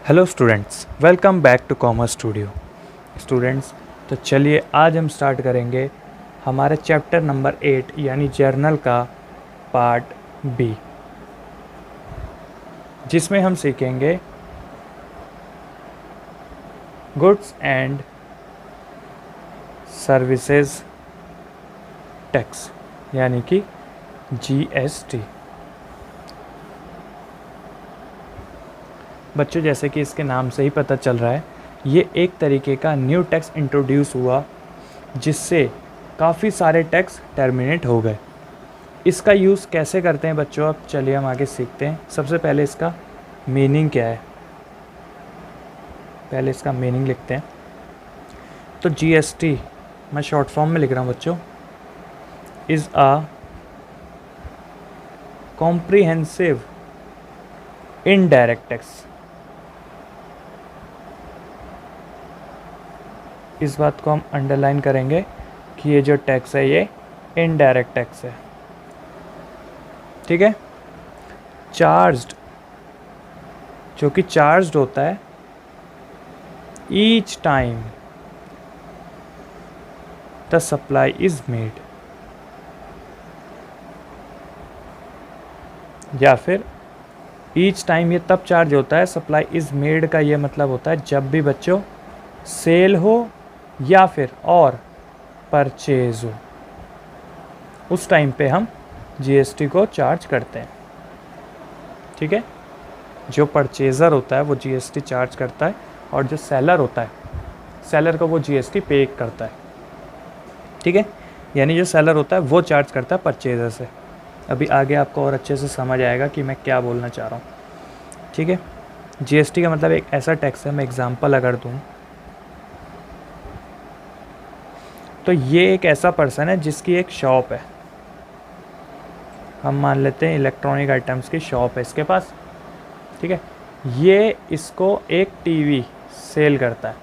Hello students, welcome back to commerce studio. Students, तो चलिए आज हम स्टार्ट करेंगे हमारे चैप्टर नंबर 8 यानी जर्नल का पार्ट बी, जिसमें हम सीखेंगे गुड्स एंड सर्विसेज टैक्स यानी कि जीएसटी। बच्चों, जैसे कि इसके नाम से ही पता चल रहा है, ये एक तरीके का न्यू टैक्स इंट्रोड्यूस हुआ जिससे काफ़ी सारे टैक्स टर्मिनेट हो गए। इसका यूज़ कैसे करते हैं बच्चों, अब चलिए हम आगे सीखते हैं। सबसे पहले इसका मीनिंग क्या है, पहले इसका मीनिंग लिखते हैं। तो जीएसटी मैं शॉर्ट फॉर्म में लिख रहा हूँ बच्चों, is a comprehensive indirect tax. इस बात को हम अंडरलाइन करेंगे कि ये जो टैक्स है ये इनडायरेक्ट टैक्स है, ठीक है। चार्ज्ड, जो कि चार्ज्ड होता है each time the supply is made, या फिर ईच टाइम ये तब चार्ज होता है, सप्लाई इज मेड का ये मतलब होता है जब भी बच्चों सेल हो या फिर और परचेज हो, उस टाइम पे हम जीएसटी को चार्ज करते हैं, ठीक है। जो परचेज़र होता है वो जीएसटी चार्ज करता है और जो सेलर होता है, सेलर को वो जीएसटी पे करता है, ठीक है। यानी जो सेलर होता है वो चार्ज करता है परचेज़र से। अभी आगे आपको और अच्छे से समझ आएगा कि मैं क्या बोलना चाह रहा हूँ, ठीक है। जीएसटी का मतलब एक ऐसा टैक्स है, मैं एग्जांपल अगर दूँ तो ये एक ऐसा पर्सन है जिसकी एक शॉप है, हम मान लेते हैं इलेक्ट्रॉनिक आइटम्स की शॉप है इसके पास, ठीक है। ये इसको एक टीवी सेल करता है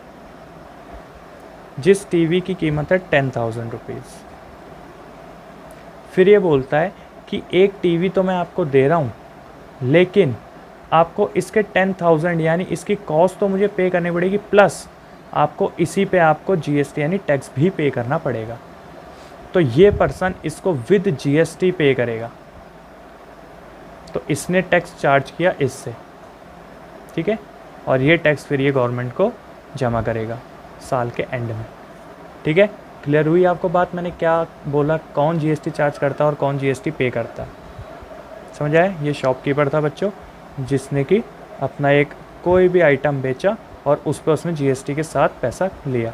जिस टीवी की कीमत है 10,000 रुपीज़। फिर ये बोलता है कि एक टीवी तो मैं आपको दे रहा हूँ, लेकिन आपको इसके 10,000 यानी इसकी कॉस्ट तो मुझे पे करनी पड़ेगी, प्लस आपको इसी पे आपको जीएसटी यानी टैक्स भी पे करना पड़ेगा। तो ये पर्सन इसको विद जीएसटी पे करेगा, तो इसने टैक्स चार्ज किया इससे, ठीक है। और ये टैक्स फिर ये गवर्नमेंट को जमा करेगा साल के एंड में, ठीक है। क्लियर हुई आपको बात, मैंने क्या बोला, कौन जीएसटी चार्ज करता है और कौन जीएसटी पे करता है, समझ आए। ये शॉपकीपर था बच्चों जिसने कि अपना एक कोई भी आइटम बेचा और उस पर उसने जीएसटी के साथ पैसा लिया।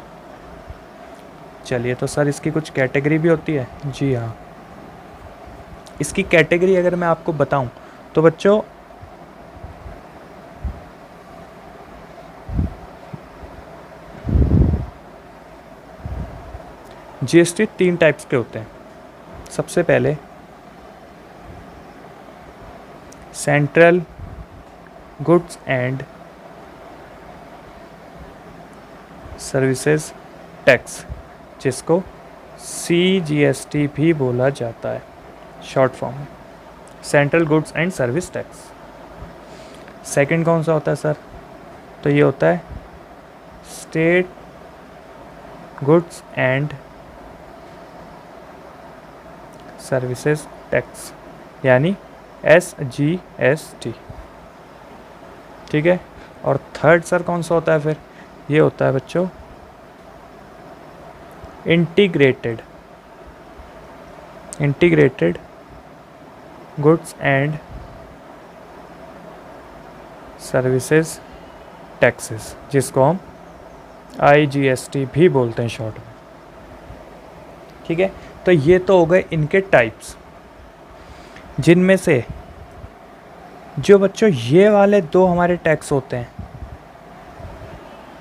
चलिए, तो सर इसकी कुछ कैटेगरी भी होती है? जी हाँ, इसकी कैटेगरी अगर मैं आपको बताऊं तो बच्चों जीएसटी 3 टाइप्स के होते हैं। सबसे पहले central goods and services tax, जिसको सीजीएसटी भी बोला जाता है शॉर्ट फॉर्म में, central goods and service tax. Second कौन सा होता है सर? तो ये होता है state goods and services tax यानी SGST, ठीक है। और थर्ड सर कौन सा होता है फिर? ये होता है बच्चों integrated goods and services taxes, जिसको हम IGST भी बोलते हैं शॉर्ट में, ठीक है। तो ये तो हो गए इनके टाइप्स, जिनमें से जो बच्चों ये वाले दो हमारे टैक्स होते हैं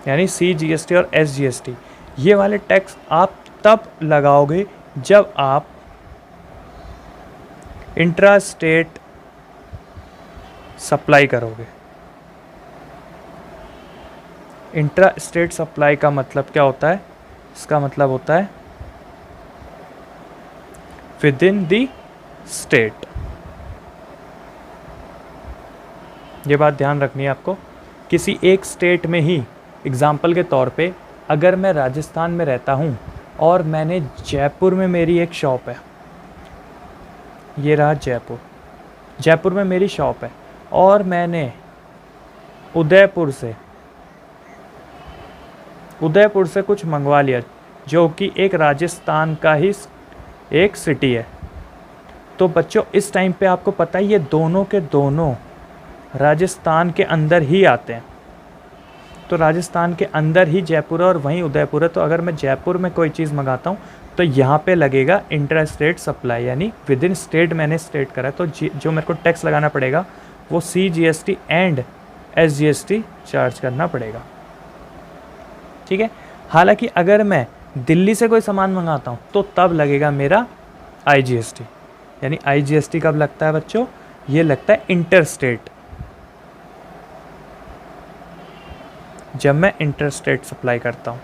यानी CGST और SGST, ये वाले टैक्स आप तब लगाओगे जब आप इंट्रा स्टेट सप्लाई करोगे। इंट्रा स्टेट सप्लाई का मतलब क्या होता है? इसका मतलब होता है विद इन द स्टेट। ये बात ध्यान रखनी है आपको किसी एक स्टेट में ही, एग्ज़ाम्पल के तौर पे अगर मैं राजस्थान में रहता हूँ और मैंने जयपुर में मेरी एक शॉप है, ये रहा जयपुर, जयपुर में मेरी शॉप है, और मैंने उदयपुर से कुछ मंगवा लिया जो कि एक राजस्थान का ही एक सिटी है, तो बच्चों इस टाइम पे आपको पता है ये दोनों के दोनों राजस्थान के अंदर ही आते हैं। तो राजस्थान के अंदर ही जयपुर है और वहीं उदयपुर है। तो अगर मैं जयपुर में कोई चीज़ मंगाता हूँ तो यहाँ पे लगेगा इंटर स्टेट सप्लाई, यानी विद इन स्टेट मैंने स्टेट करा, तो जो मेरे को टैक्स लगाना पड़ेगा वो CGST एंड SGST चार्ज करना पड़ेगा। ठीक है। हालांकि अगर मैं दिल्ली से कोई सामान मंगाता हूँ तो तब लगेगा मेरा IGST, यानी IGST कब लगता है बच्चों, ये लगता है इंटर स्टेट, जब मैं इंटर स्टेट सप्लाई करता हूँ,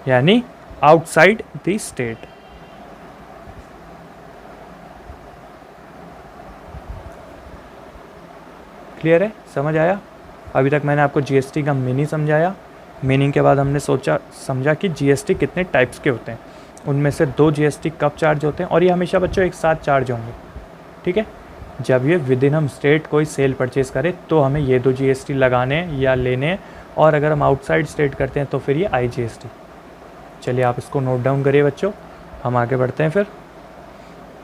यानी आउटसाइड द स्टेट। क्लियर है, समझ आया? अभी तक मैंने आपको GST का मीनिंग समझाया। मीनिंग के बाद हमने समझा कि GST कितने टाइप्स के होते हैं, उनमें से 2 GST कब चार्ज होते हैं, और ये हमेशा बच्चों एक साथ चार्ज होंगे। ठीक है। जब ये विद इन हम स्टेट कोई सेल परचेज़ करें तो हमें ये 2 GST लगाने या लेने, और अगर हम आउटसाइड स्टेट करते हैं तो फिर ये IGST। चलिए आप इसको नोट डाउन करिए बच्चों, हम आगे बढ़ते हैं फिर।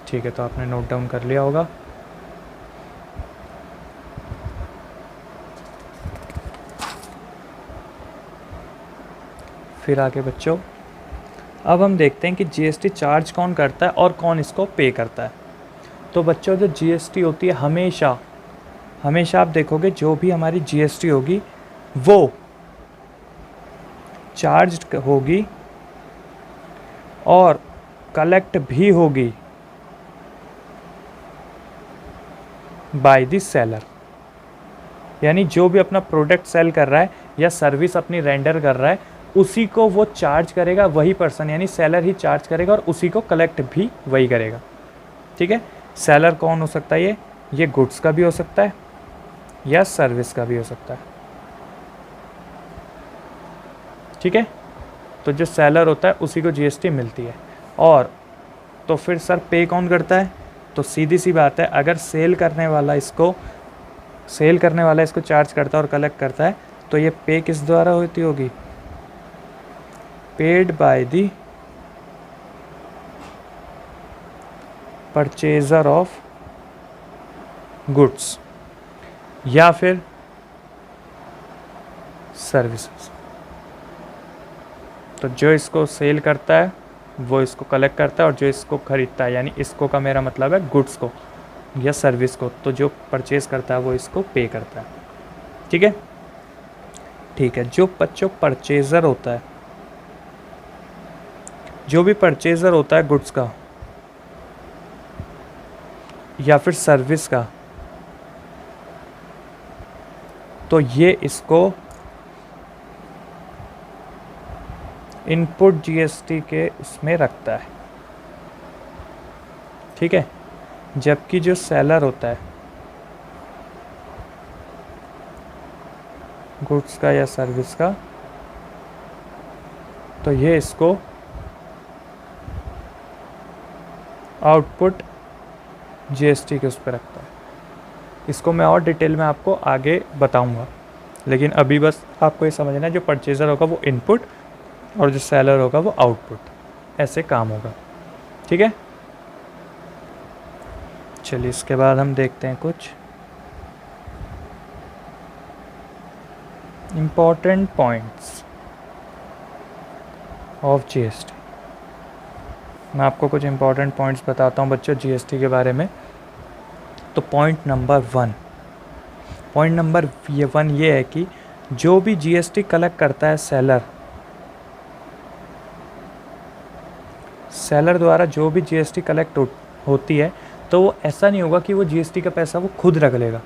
ठीक है, तो आपने नोट डाउन कर लिया होगा। फिर आगे बच्चों अब हम देखते हैं कि GST चार्ज कौन करता है और कौन इसको पे करता है। तो बच्चों जो GST होती है, हमेशा आप देखोगे जो भी हमारी GST होगी वो चार्ज होगी और कलेक्ट भी होगी बाय द सेलर, यानी जो भी अपना प्रोडक्ट सेल कर रहा है या सर्विस अपनी रेंडर कर रहा है उसी को वो चार्ज करेगा, वही पर्सन यानी सेलर ही चार्ज करेगा और उसी को कलेक्ट भी वही करेगा। ठीक है। सेलर कौन हो सकता है? ये गुड्स का भी हो सकता है या सर्विस का भी हो सकता है। ठीक है। तो जो सेलर होता है उसी को GST मिलती है। और तो फिर सर पे कौन करता है? तो सीधी सी बात है, अगर सेल करने वाला इसको चार्ज करता है और कलेक्ट करता है तो ये पे किस द्वारा होती होगी? Paid by the purchaser of goods या फिर सर्विसेज। तो जो इसको सेल करता है वो इसको कलेक्ट करता है और जो इसको खरीदता है, यानी इसको का मेरा मतलब है गुड्स को या सर्विस को, तो जो परचेज करता है वो इसको पे करता है। ठीक है। ठीक है। जो बच्चों परचेज़र होता है, जो भी परचेज़र होता है गुड्स का या फिर सर्विस का, तो ये इसको इनपुट GST के उसमें रखता है। ठीक है। जबकि जो सेलर होता है गुड्स का या सर्विस का, तो ये इसको आउटपुट GST के उस पर रखता है। इसको मैं और डिटेल में आपको आगे बताऊंगा, लेकिन अभी बस आपको ये समझना है जो परचेज़र होगा वो इनपुट और जो सेलर होगा वो आउटपुट, ऐसे काम होगा। ठीक है। चलिए इसके बाद हम देखते हैं कुछ इम्पॉर्टेंट पॉइंट्स ऑफ GST। मैं आपको कुछ इम्पॉर्टेंट पॉइंट्स बताता हूँ बच्चों GST के बारे में। तो पॉइंट नंबर 1 ये है कि जो भी GST कलेक्ट करता है सेलर द्वारा जो भी GST कलेक्ट होती है, तो वो ऐसा नहीं होगा कि वो GST का पैसा वो खुद रख लेगा।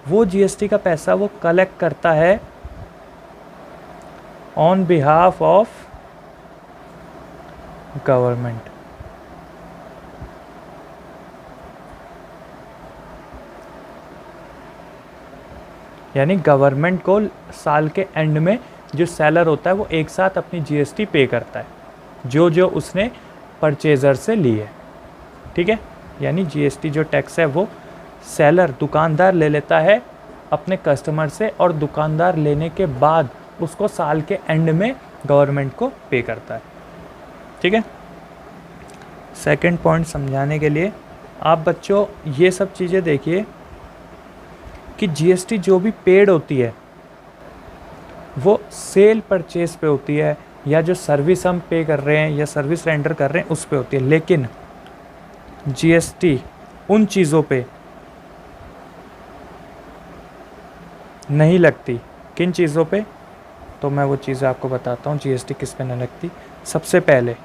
वो GST का पैसा वो कलेक्ट करता है ऑन बिहाफ ऑफ गवर्नमेंट। यानी गवर्नमेंट को साल के एंड में जो सेलर होता है वो एक साथ अपनी जीएसटी पे करता है, जो जो उसने परचेज़र से ली है। ठीक है, यानी जीएसटी जो टैक्स है वो सेलर दुकानदार ले लेता है अपने कस्टमर से, और दुकानदार लेने के बाद उसको साल के एंड में गवर्नमेंट को पे करता है। ठीक है, सेकंड पॉइंट समझाने के लिए आप बच्चों ये सब चीज़ें देखिए कि जीएसटी जो भी पेड होती है वो सेल परचेज पे होती है, या जो सर्विस हम पे कर रहे हैं या सर्विस रेंडर कर रहे हैं उस पे होती है। लेकिन जीएसटी उन चीज़ों पे नहीं लगती। किन चीज़ों पे? तो मैं वो चीज़ें आपको बताता हूँ जीएसटी किस पे नहीं लगती। सबसे पहले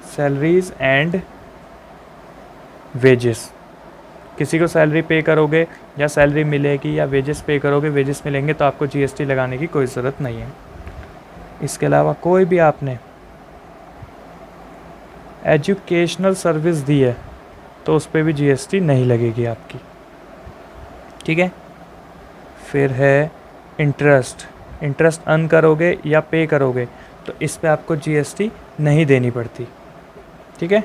सैलरीज एंड वेजेस। किसी को सैलरी पे करोगे या सैलरी मिलेगी या वेजेस पे करोगे, वेजेस मिलेंगे तो आपको जीएसटी लगाने की कोई ज़रूरत नहीं है। इसके अलावा कोई भी आपने एजुकेशनल सर्विस दी है तो उस पर भी जीएसटी नहीं लगेगी आपकी। ठीक है, फिर है इंटरेस्ट। इंटरेस्ट अर्न करोगे या पे करोगे तो इस पे आपको जीएसटी नहीं देनी पड़ती। ठीक है,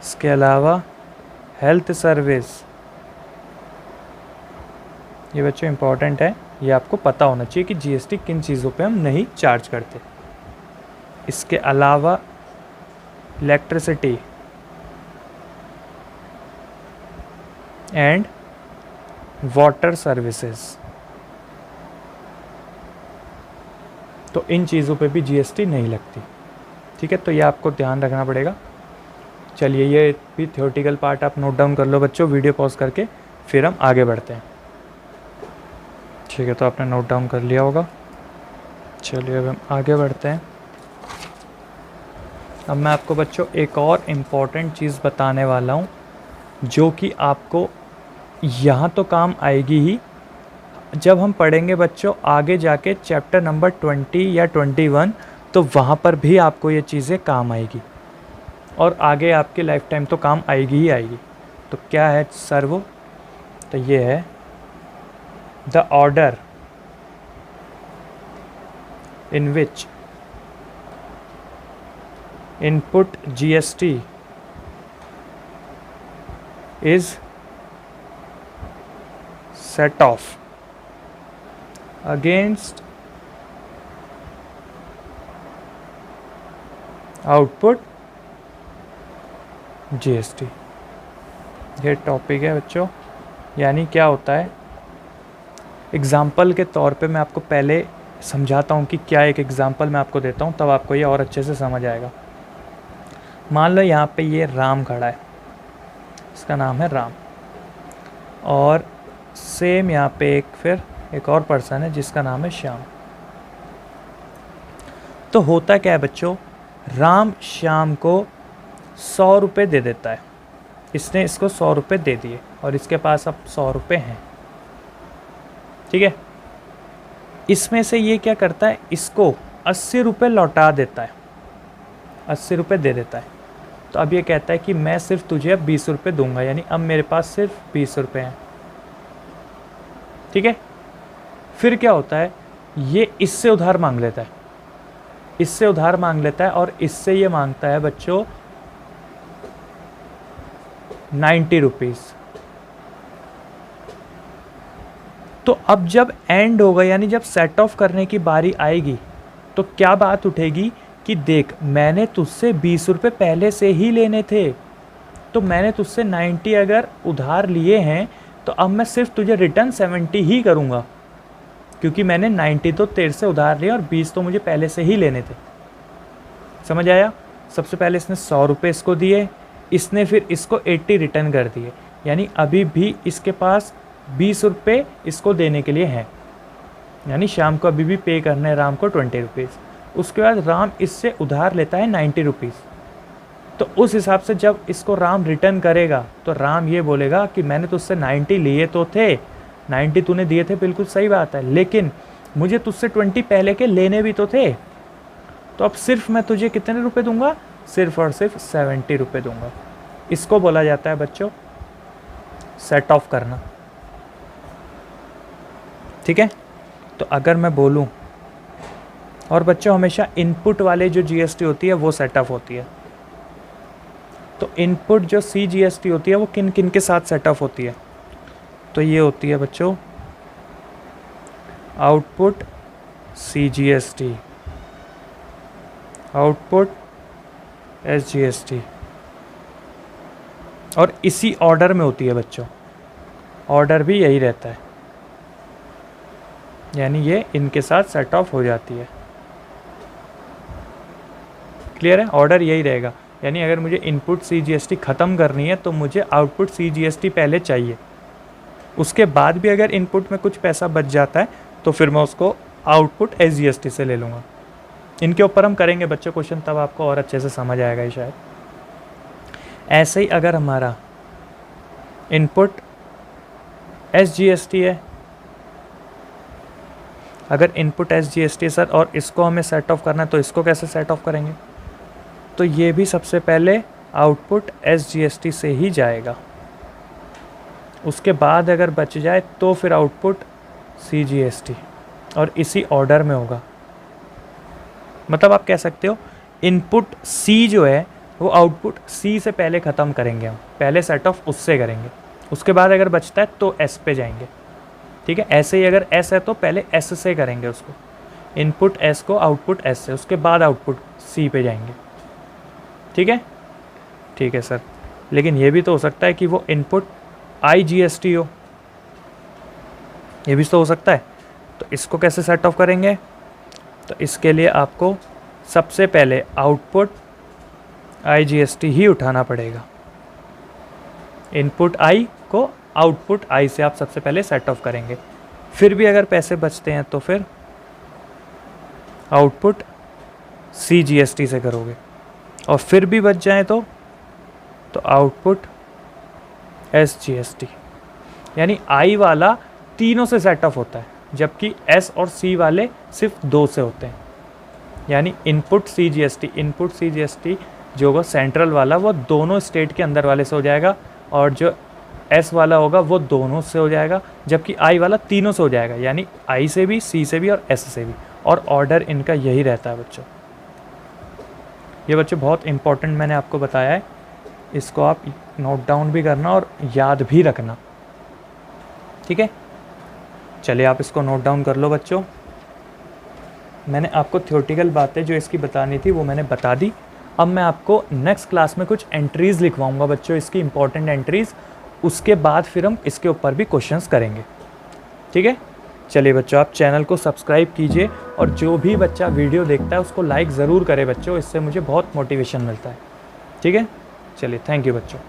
इसके अलावा हेल्थ सर्विस, ये बच्चों इम्पॉर्टेंट है, ये आपको पता होना चाहिए कि जीएसटी किन चीज़ों पे हम नहीं चार्ज करते। इसके अलावा इलेक्ट्रिसिटी एंड वाटर सर्विसेज, तो इन चीज़ों पे भी जीएसटी नहीं लगती। ठीक है, तो ये आपको ध्यान रखना पड़ेगा। चलिए, ये भी थ्योरेटिकल पार्ट आप नोट डाउन कर लो बच्चों, वीडियो पॉज करके, फिर हम आगे बढ़ते हैं। ठीक है, तो आपने नोट डाउन कर लिया होगा। चलिए अब हम आगे बढ़ते हैं। अब मैं आपको बच्चों एक और इम्पॉर्टेंट चीज़ बताने वाला हूँ जो कि आपको यहाँ तो काम आएगी ही, जब हम पढ़ेंगे बच्चों आगे जाके चैप्टर नंबर 20 या 21, तो वहाँ पर भी आपको ये चीज़ें काम आएगी, और आगे आपके लाइफ टाइम तो काम आएगी ही आएगी। तो क्या है सर वो? तो ये है the order in which input GST is set of against output GST. ये टॉपिक है बच्चों। यानी क्या होता है, एग्ज़ाम्पल के तौर पे मैं आपको पहले समझाता हूँ कि क्या, एक एग्ज़ाम्पल मैं आपको देता हूँ तब आपको ये और अच्छे से समझ आएगा। मान लो यहाँ पे ये राम खड़ा है, इसका नाम है राम, और सेम यहाँ पे एक और पर्सन है जिसका नाम है श्याम। तो होता क्या है बच्चों, राम श्याम को 100 रुपये दे देता है। इसने इसको 100 रुपये दे दिए और इसके पास अब 100 रुपये हैं। ठीक है, इसमें से ये क्या करता है, इसको 80 रुपये लौटा देता है, 80 रुपये दे देता है। तो अब ये कहता है कि मैं सिर्फ तुझे अब 20 रुपये दूंगा, यानी अब मेरे पास सिर्फ 20 रुपये हैं। ठीक है, फिर क्या होता है, ये इससे उधार मांग लेता है, इससे उधार मांग लेता है, और इससे ये मांगता है बच्चों 90 रुपीज़। तो अब जब एंड होगा, यानी जब सेट ऑफ करने की बारी आएगी, तो क्या बात उठेगी कि देख, मैंने तुझसे 20 रुपये पहले से ही लेने थे, तो मैंने तुझसे 90 अगर उधार लिए हैं, तो अब मैं सिर्फ तुझे रिटर्न 70 ही करूँगा, क्योंकि मैंने 90 तो तेरे से उधार लिए और 20 तो मुझे पहले से ही लेने थे। समझ आया? सबसे पहले इसने 100 रुपये इसको दिए, इसने फिर इसको 80 रिटर्न कर दिए, यानी अभी भी इसके पास 20 रुपये इसको देने के लिए हैं, यानी शाम को अभी भी पे करना है राम को 20 रुपीज़। उसके बाद राम इससे उधार लेता है 90 रुपीज़। तो उस हिसाब से जब इसको राम रिटर्न करेगा तो राम ये बोलेगा कि मैंने तुझसे 90 लिए तो थे, 90 तूने दिए थे, बिल्कुल सही बात है, लेकिन मुझे तुझसे 20 पहले के लेने भी तो थे, तो अब सिर्फ मैं तुझे कितने रुपए दूंगा, सिर्फ और सिर्फ 70 रुपये दूंगा। इसको बोला जाता है बच्चों सेट ऑफ करना। ठीक है। तो अगर मैं बोलूँ, और बच्चों हमेशा इनपुट वाले जो जीएसटी होती है वो सेट ऑफ होती है। तो इनपुट जो सीजीएसटी होती है वो किन किन के साथ सेट ऑफ होती है? तो ये होती है बच्चों आउटपुट सीजीएसटी, आउटपुट एसजीएसटी, और इसी ऑर्डर में होती है बच्चों, ऑर्डर भी यही रहता है, यानी ये इनके साथ सेट ऑफ हो जाती है। क्लियर है? ऑर्डर यही रहेगा, यानी अगर मुझे इनपुट सीजीएसटी ख़त्म करनी है तो मुझे आउटपुट सीजीएसटी पहले चाहिए। उसके बाद भी अगर इनपुट में कुछ पैसा बच जाता है तो फिर मैं उसको आउटपुट एसजीएसटी से ले लूँगा। इनके ऊपर हम करेंगे बच्चों क्वेश्चन, तब आपको और अच्छे से समझ आएगा ये शायद। ऐसे ही अगर हमारा इनपुट एसजीएसटी है, अगर इनपुट एसजीएसटी सर और इसको हमें सेट ऑफ करना है तो इसको कैसे सेट ऑफ करेंगे? तो ये भी सबसे पहले आउटपुट एसजीएसटी से ही जाएगा, उसके बाद अगर बच जाए तो फिर आउटपुट सीजीएसटी, और इसी ऑर्डर में होगा। मतलब आप कह सकते हो इनपुट सी जो है वो आउटपुट सी से पहले ख़त्म करेंगे, हम पहले सेट ऑफ उससे करेंगे, उसके बाद अगर बचता है तो एस पे जाएंगे। ठीक है, ऐसे ही अगर एस है तो पहले एस से करेंगे उसको, इनपुट एस को आउटपुट एस से, उसके बाद आउटपुट सी पे जाएंगे। ठीक है, ठीक है सर। लेकिन ये भी तो हो सकता है कि वो इनपुट आईजीएसटी हो, ये भी तो हो सकता है। तो इसको कैसे सेट ऑफ करेंगे? तो इसके लिए आपको सबसे पहले आउटपुट आईजीएसटी ही उठाना पड़ेगा। इनपुट आई को आउटपुट आई से आप सबसे पहले सेट ऑफ करेंगे, फिर भी अगर पैसे बचते हैं तो फिर आउटपुट सीजीएसटी से करोगे, और फिर भी बच जाए तो आउटपुट एसजीएसटी। यानी आई वाला तीनों से सेट ऑफ होता है, जबकि एस और सी वाले सिर्फ दो से होते हैं। यानी इनपुट सीजीएसटी जो होगा सेंट्रल वाला वो दोनों स्टेट के अंदर वाले से हो जाएगा, और जो एस वाला होगा वो दोनों से हो जाएगा, जबकि आई वाला तीनों से हो जाएगा, यानी आई से भी, सी से भी और एस से भी। और ऑर्डर इनका यही रहता है बच्चों। ये बच्चों बहुत इंपॉर्टेंट मैंने आपको बताया है, इसको आप नोट डाउन भी करना और याद भी रखना। ठीक है, चलिए आप इसको नोट डाउन कर लो बच्चों। मैंने आपको थ्योरेटिकल बातें जो इसकी बतानी थी वो मैंने बता दी। अब मैं आपको नेक्स्ट क्लास में कुछ एंट्रीज़ लिखवाऊंगा बच्चों, इसकी इंपॉर्टेंट एंट्रीज़, उसके बाद फिर हम इसके ऊपर भी क्वेश्चंस करेंगे। ठीक है, चलिए बच्चों आप चैनल को सब्सक्राइब कीजिए, और जो भी बच्चा वीडियो देखता है उसको लाइक ज़रूर करे बच्चों, इससे मुझे बहुत मोटिवेशन मिलता है। ठीक है, चलिए थैंक यू बच्चों।